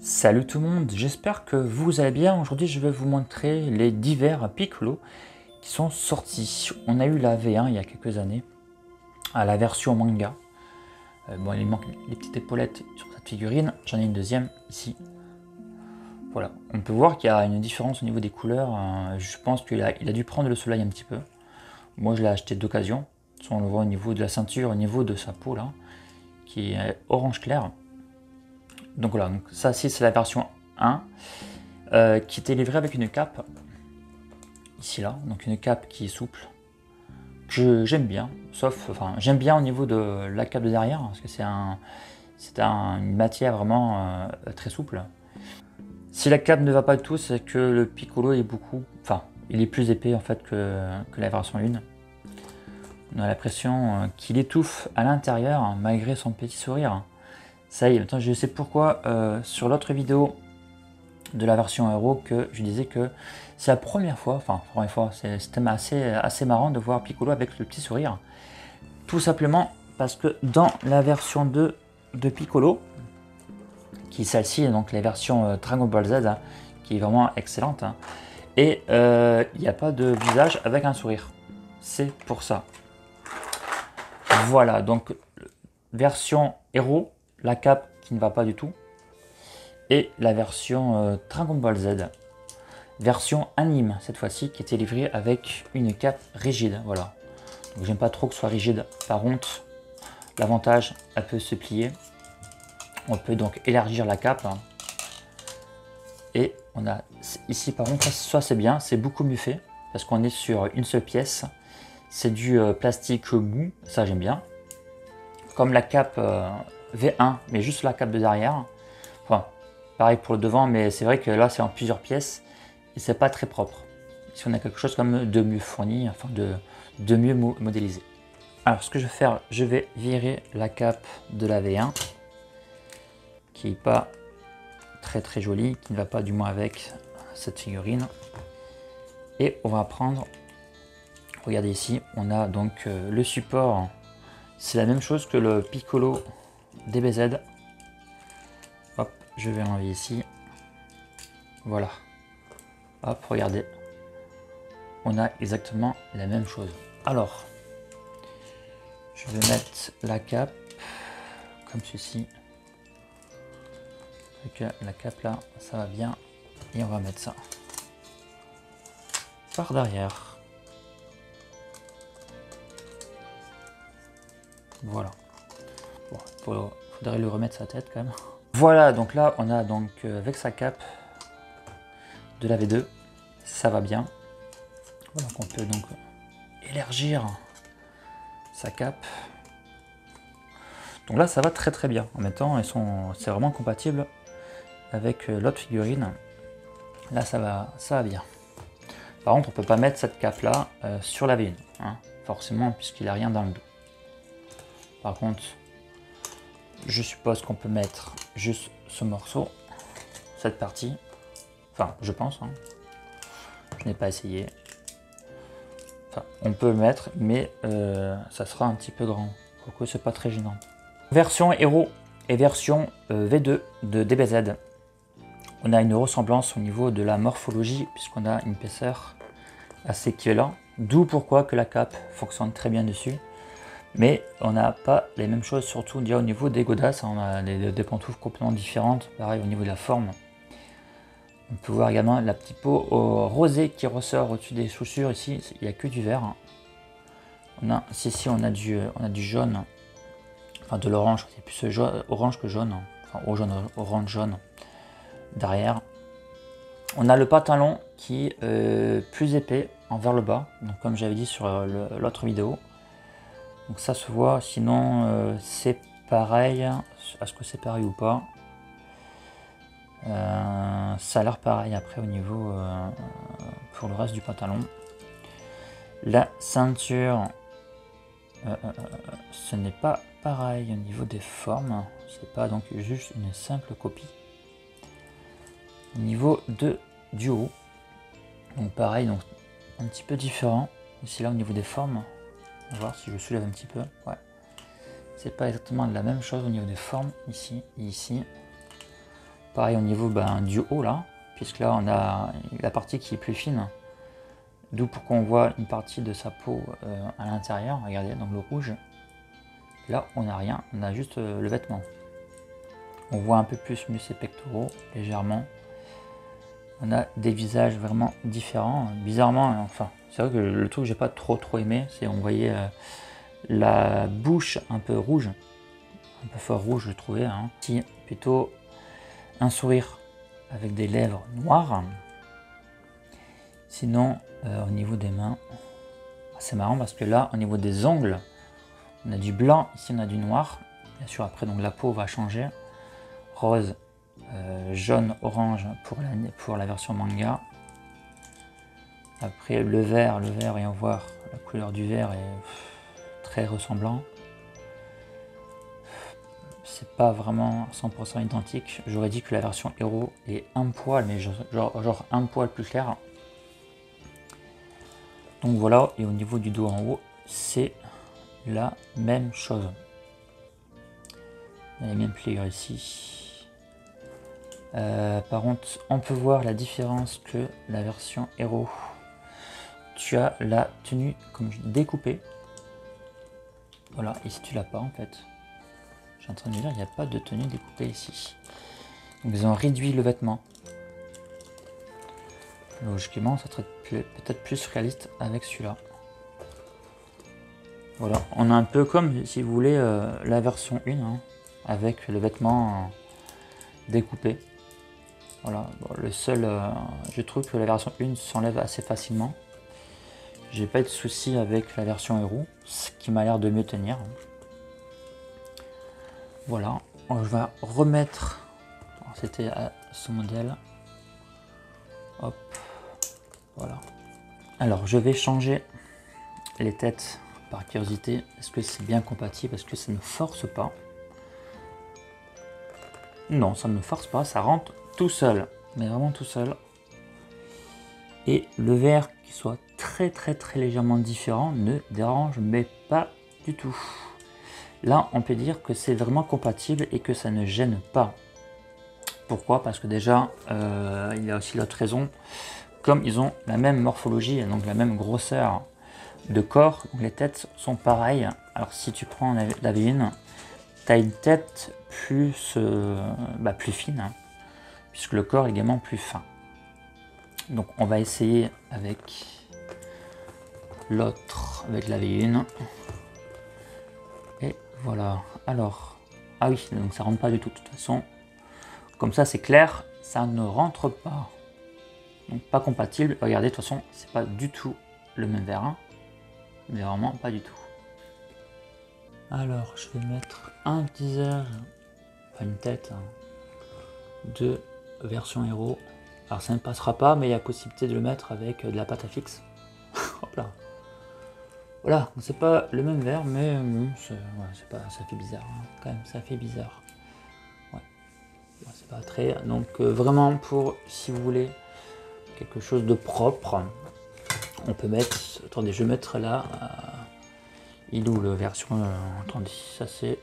Salut tout le monde, j'espère que vous allez bien. Aujourd'hui je vais vous montrer les divers Piccolo qui sont sortis. On a eu la V1 il y a quelques années, à la version manga. Bon, il manque les petites épaulettes sur cette figurine, j'en ai une deuxième ici. Voilà, on peut voir qu'il y a une différence au niveau des couleurs. Je pense qu'il a dû prendre le soleil un petit peu. Moi je l'ai acheté d'occasion. On le voit au niveau de la ceinture, au niveau de sa peau là, qui est orange clair. Donc voilà, donc ça c'est la version 1 qui était livrée avec une cape ici là, donc une cape qui est souple, que j'aime bien, sauf, enfin j'aime bien au niveau de la cape de derrière parce que c'est une matière vraiment très souple. Si la cape ne va pas du tout, c'est que le Piccolo est il est plus épais en fait que la version 1. On a l'impression qu'il étouffe à l'intérieur malgré son petit sourire. Ça y est, maintenant je sais pourquoi sur l'autre vidéo de la version Euro que je disais que c'est la première fois, c'était assez marrant de voir Piccolo avec le petit sourire. Tout simplement parce que dans la version 2 de Piccolo, qui est celle-ci, donc la version Dragon Ball Z, qui est vraiment excellente, et il n'y a pas de visage avec un sourire. C'est pour ça. Voilà, donc version Hero, la cape qui ne va pas du tout, et la version Dragon Ball Z, version anime cette fois-ci, qui était livrée avec une cape rigide. Voilà, donc j'aime pas trop que ce soit rigide. Par contre, l'avantage, elle peut se plier. On peut donc élargir la cape. Et on a ici, par contre, ça c'est bien, c'est beaucoup mieux fait parce qu'on est sur une seule pièce. C'est du plastique mou, ça j'aime bien. Comme la cape V1, mais juste la cape de derrière. Enfin, pareil pour le devant, mais c'est vrai que là c'est en plusieurs pièces et c'est pas très propre. Ici on a quelque chose comme de mieux fourni, enfin de mieux modélisé. Alors ce que je vais faire, je vais virer la cape de la V1 qui est pas très jolie, qui ne va pas du moins avec cette figurine. Et on va prendre, regardez ici, on a donc le support, c'est la même chose que le Piccolo DBZ. Hop, je vais l'enlever ici. Voilà. Hop, regardez. On a exactement la même chose. Alors, je vais mettre la cape comme ceci. Que la cape là, ça va bien. Et on va mettre ça par derrière. Voilà. Bon, faudrait lui remettre sa tête quand même. Voilà, donc là, on a donc avec sa cape de la V2, ça va bien. Voilà, qu'on peut donc élargir sa cape. Donc là, ça va très bien. En même temps, c'est vraiment compatible avec l'autre figurine. Là, ça va bien. Par contre, on peut pas mettre cette cape là sur la V1, hein, forcément, puisqu'il a rien dans le dos. Par contre, je suppose qu'on peut mettre juste ce morceau, cette partie. Enfin, je pense. Hein. Je n'ai pas essayé. Enfin, on peut le mettre, mais ça sera un petit peu grand. Pourquoi c'est pas très gênant. Version Hero et version V2 de DBZ. On a une ressemblance au niveau de la morphologie, puisqu'on a une épaisseur assez équivalente. D'où pourquoi que la cape fonctionne très bien dessus. Mais on n'a pas les mêmes choses, surtout déjà au niveau des godasses. On a des pantoufles complètement différentes. Pareil au niveau de la forme. On peut voir également la petite peau rosée qui ressort au-dessus des chaussures. Ici, il n'y a que du vert. Ici, on a du jaune. Enfin, de l'orange. C'est plus orange que jaune. Enfin, orange jaune. Derrière. On a le pantalon qui est plus épais vers le bas. Donc, comme j'avais dit sur l'autre vidéo. Donc ça se voit, sinon c'est pareil, est-ce que c'est pareil ou pas? Ça a l'air pareil après au niveau pour le reste du pantalon. La ceinture, ce n'est pas pareil au niveau des formes, c'est pas donc juste une simple copie. Au niveau du haut, donc pareil, donc un petit peu différent, ici là au niveau des formes. On va voir si je soulève un petit peu. Ouais. C'est pas exactement la même chose au niveau des formes, ici et ici. Pareil au niveau du haut là, puisque là on a la partie qui est plus fine. D'où pourquoi on voit une partie de sa peau à l'intérieur, regardez, donc le rouge. Là on n'a rien, on a juste le vêtement. On voit un peu plus mieux ses pectoraux, légèrement. On a des visages vraiment différents, bizarrement, enfin, c'est vrai que le truc que j'ai pas trop aimé, c'est on voyait la bouche un peu rouge, un peu fort rouge je trouvais, hein. Si, plutôt un sourire avec des lèvres noires. Sinon, au niveau des mains, c'est marrant parce que là, au niveau des ongles, on a du blanc, ici on a du noir. Bien sûr, après, donc la peau va changer. Rose, jaune, orange pour la version manga. Après, le vert, et on voit la couleur du vert est très ressemblant. C'est pas vraiment 100% identique. J'aurais dit que la version héros est un poil, mais genre un poil plus clair. Donc voilà, et au niveau du dos en haut, c'est la même chose. Il y a les mêmes pliures ici. Par contre, on peut voir la différence que la version héros. Tu as la tenue comme découpée. Voilà, ici tu l'as pas en fait. Je suis en train de dire, il n'y a pas de tenue découpée ici. Donc ils ont réduit le vêtement. Logiquement, ça serait peut-être plus réaliste avec celui-là. Voilà, on a un peu comme, si vous voulez, la version 1, hein, avec le vêtement découpé. Voilà, bon, le seul, je trouve que la version 1 s'enlève assez facilement. J'ai pas eu de soucis avec la version héros, ce qui m'a l'air de mieux tenir. Voilà, on va remettre, c'était ce modèle. Hop, voilà. Alors je vais changer les têtes par curiosité. Est-ce que c'est bien compatible? Est-ce que ça ne force pas? Non, ça ne force pas, ça rentre tout seul, mais vraiment tout seul. Et le vert qui soit très légèrement différent ne dérange mais pas du tout. Là, on peut dire que c'est vraiment compatible et que ça ne gêne pas. Pourquoi? Parce que déjà, il y a aussi l'autre raison. Comme ils ont la même morphologie, donc la même grosseur de corps, les têtes sont pareilles. Alors si tu prends la V1, tu as une tête plus fine, hein, puisque le corps est également plus fin. Donc on va essayer avec l'autre, avec la V1. Et voilà. Alors, ah oui, donc ça rentre pas du tout de toute façon. Comme ça c'est clair, ça ne rentre pas. Donc pas compatible. Regardez, de toute façon, c'est pas du tout le même vert, hein, mais vraiment pas du tout. Alors, je vais mettre un visage, enfin une tête, hein, de version héros. Alors ça ne passera pas, mais il y a possibilité de le mettre avec de la pâte à fixe. Hop là. Voilà, c'est pas le même vert, mais bon, ça fait bizarre, hein, quand même, ça fait bizarre. Ouais, c'est pas très. Donc vraiment pour, si vous voulez quelque chose de propre, on peut mettre. Attendez, je vais mettre là. Il est où la version attendez, ça c'est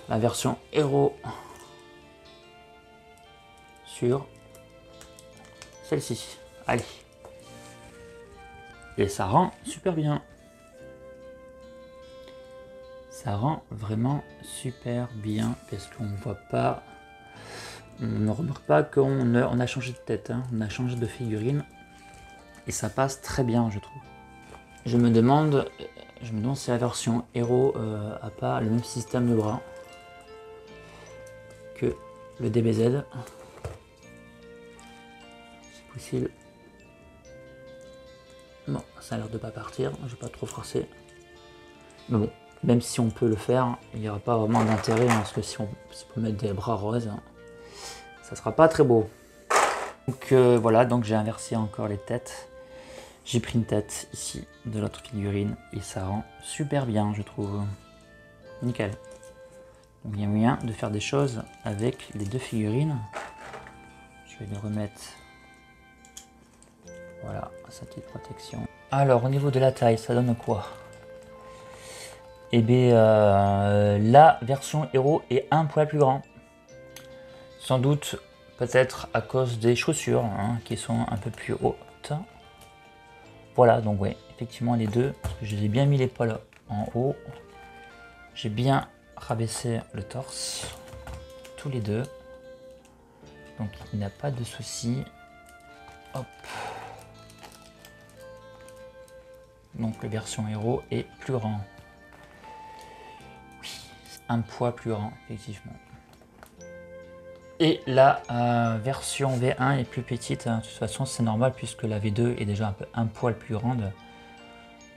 la version héros sur celle-ci. Allez. Et ça rend super bien. Ça rend vraiment super bien parce qu'on voit pas, on ne remarque pas qu'on a changé de tête, hein, on a changé de figurine et ça passe très bien, je trouve. Je me demande si la version héros a pas le même système de bras que le DBZ. C'est possible. Non, ça a l'air de pas partir, je vais pas trop forcer. Mais bon, même si on peut le faire, il n'y aura pas vraiment d'intérêt, hein, parce que si on peut mettre des bras roses, ça sera pas très beau. Donc voilà, donc j'ai inversé encore les têtes. J'ai pris une tête ici de l'autre figurine et ça rend super bien, je trouve. Nickel. Donc il y a moyen de faire des choses avec les deux figurines. Je vais les remettre. Voilà, sa petite protection. Alors au niveau de la taille, ça donne quoi? Eh bien, la version héros est un poil plus grand. Sans doute, peut-être à cause des chaussures hein, qui sont un peu plus hautes. Voilà, donc oui, effectivement les deux, parce que j'ai bien mis l'épaule en haut. J'ai bien rabaissé le torse, tous les deux. Donc il n'y a pas de souci. Hop. Donc la version héros est plus grand. Oui, un poids plus grand, effectivement. Et la version V1 est plus petite, hein. De toute façon c'est normal puisque la V2 est déjà un poil plus grande.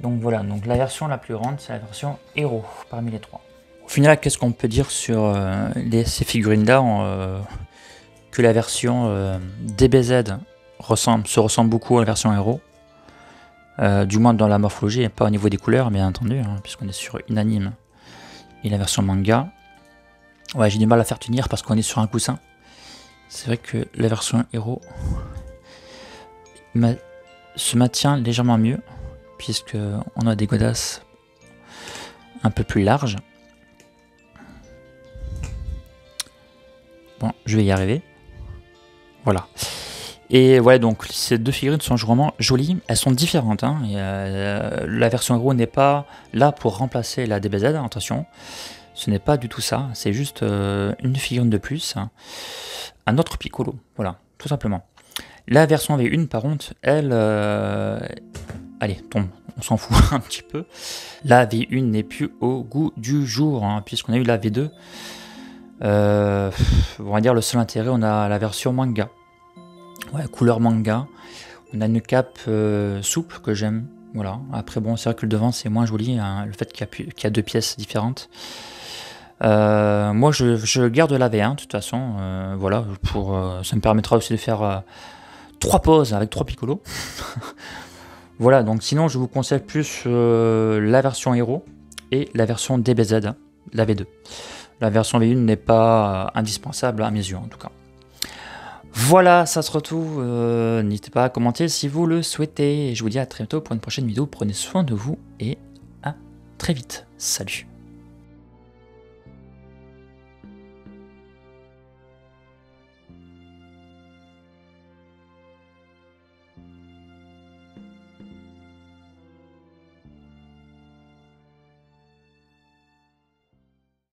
Donc voilà, donc la version la plus grande c'est la version héros parmi les trois. Au final, qu'est-ce qu'on peut dire sur ces figurines là que la version DBZ se ressemble beaucoup à la version héros. Du moins dans la morphologie et pas au niveau des couleurs bien entendu, hein, puisqu'on est sur une anime. Et la version manga, ouais j'ai du mal à faire tenir parce qu'on est sur un coussin. C'est vrai que la version héros se maintient légèrement mieux, puisque on a des godasses un peu plus larges. Bon, je vais y arriver. Voilà. Et ouais, donc ces deux figurines sont vraiment jolies. Elles sont différentes. Hein. La version héros n'est pas là pour remplacer la DBZ, attention. Ce n'est pas du tout ça. C'est juste une figurine de plus. Hein. Un autre Piccolo. Voilà, tout simplement. La version V1, par contre, elle... allez, tombe. On s'en fout un petit peu. La V1 n'est plus au goût du jour, hein, puisqu'on a eu la V2. On va dire le seul intérêt, on a la version manga. Ouais, couleur manga. On a une cape souple que j'aime. Voilà. Après, bon, c'est vrai que le devant, c'est moins joli. Hein, le fait qu'il y a deux pièces différentes. Moi, je garde la V1, de toute façon. Voilà, ça me permettra aussi de faire 3 poses avec 3 Piccolo. Voilà, donc sinon, je vous conseille plus la version héros et la version DBZ, la V2. La version V1 n'est pas indispensable à mes yeux, en tout cas. Voilà, ça sera tout. N'hésitez pas à commenter si vous le souhaitez. Et je vous dis à très bientôt pour une prochaine vidéo. Prenez soin de vous et à très vite. Salut.